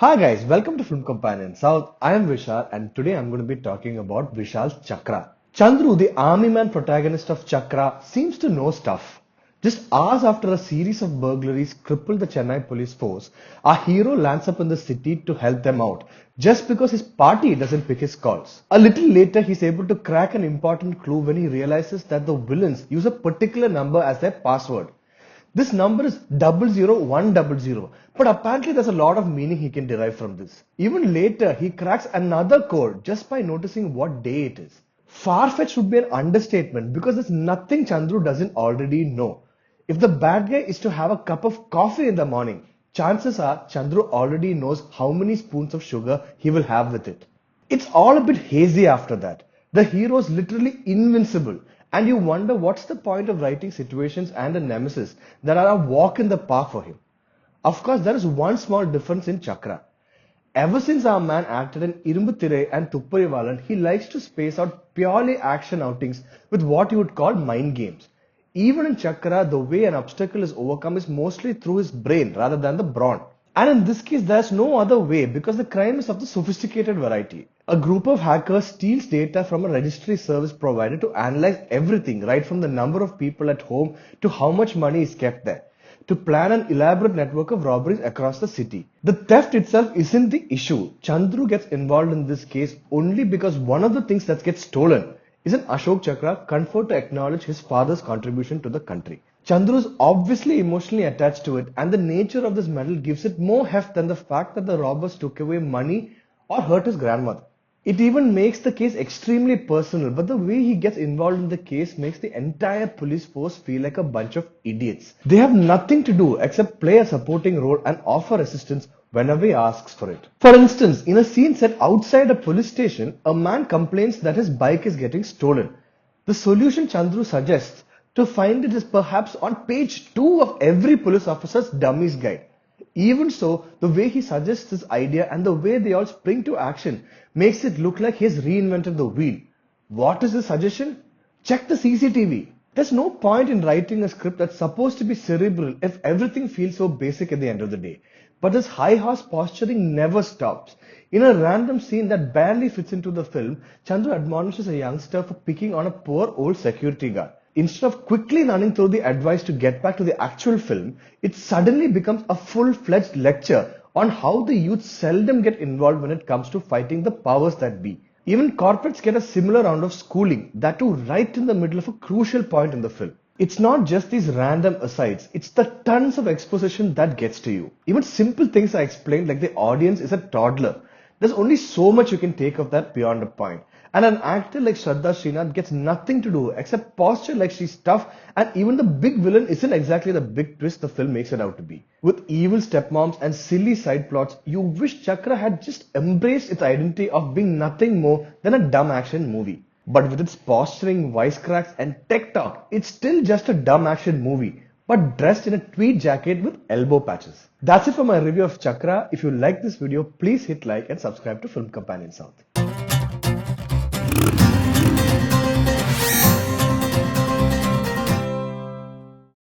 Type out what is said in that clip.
Hi guys, welcome to Film Companion South. I am Vishal and today I'm going to be talking about Vishal's Chakra. Chandru, the army man protagonist of Chakra, seems to know stuff. Just hours after a series of burglaries crippled the Chennai police force, our hero lands up in the city to help them out, just because his party doesn't pick his calls. A little later, he's able to crack an important clue when he realizes that the villains use a particular number as their password. This number is 00100, but apparently there's a lot of meaning he can derive from this. Even later, he cracks another code just by noticing what day it is. Far-fetched would be an understatement because there's nothing Chandru doesn't already know. If the bad guy is to have a cup of coffee in the morning, chances are Chandru already knows how many spoons of sugar he will have with it. It's all a bit hazy after that. The hero is literally invincible, and you wonder what's the point of writing situations and a nemesis that are a walk in the park for him. Of course, there is one small difference in Chakra. Ever since our man acted in Irumbuthire and Thupparivalan, he likes to space out purely action outings with what you would call mind games. Even in Chakra, the way an obstacle is overcome is mostly through his brain rather than the brawn. And in this case, there's no other way because the crime is of the sophisticated variety. A group of hackers steals data from a registry service provider to analyze everything, right from the number of people at home to how much money is kept there, to plan an elaborate network of robberies across the city. The theft itself isn't the issue. Chandru gets involved in this case only because one of the things that gets stolen is an Ashok Chakra conferred to acknowledge his father's contribution to the country. Chandru is obviously emotionally attached to it, and the nature of this medal gives it more heft than the fact that the robbers took away money or hurt his grandmother. It even makes the case extremely personal, but the way he gets involved in the case makes the entire police force feel like a bunch of idiots. They have nothing to do except play a supporting role and offer assistance whenever he asks for it. For instance, in a scene set outside a police station, a man complains that his bike is getting stolen. The solution Chandru suggests to find it is perhaps on page 2 of every police officer's dummies guide. Even so, the way he suggests this idea and the way they all spring to action makes it look like he has reinvented the wheel. What is the suggestion? Check the CCTV. There's no point in writing a script that's supposed to be cerebral if everything feels so basic at the end of the day. But this high horse posturing never stops. In a random scene that barely fits into the film, Chandru admonishes a youngster for picking on a poor old security guard. Instead of quickly running through the advice to get back to the actual film, it suddenly becomes a full-fledged lecture on how the youth seldom get involved when it comes to fighting the powers that be. Even corporates get a similar round of schooling, that too right in the middle of a crucial point in the film. It's not just these random asides, it's the tons of exposition that gets to you. Even simple things are explained like the audience is a toddler. There's only so much you can take of that beyond a point. And an actor like Shraddha Srinath gets nothing to do except posture like she's tough, and even the big villain isn't exactly the big twist the film makes it out to be. With evil stepmoms and silly side plots, you wish Chakra had just embraced its identity of being nothing more than a dumb action movie. But with its posturing, wisecracks and tech talk, it's still just a dumb action movie, but dressed in a tweed jacket with elbow patches. That's it for my review of Chakra. If you like this video, please hit like and subscribe to Film Companion South.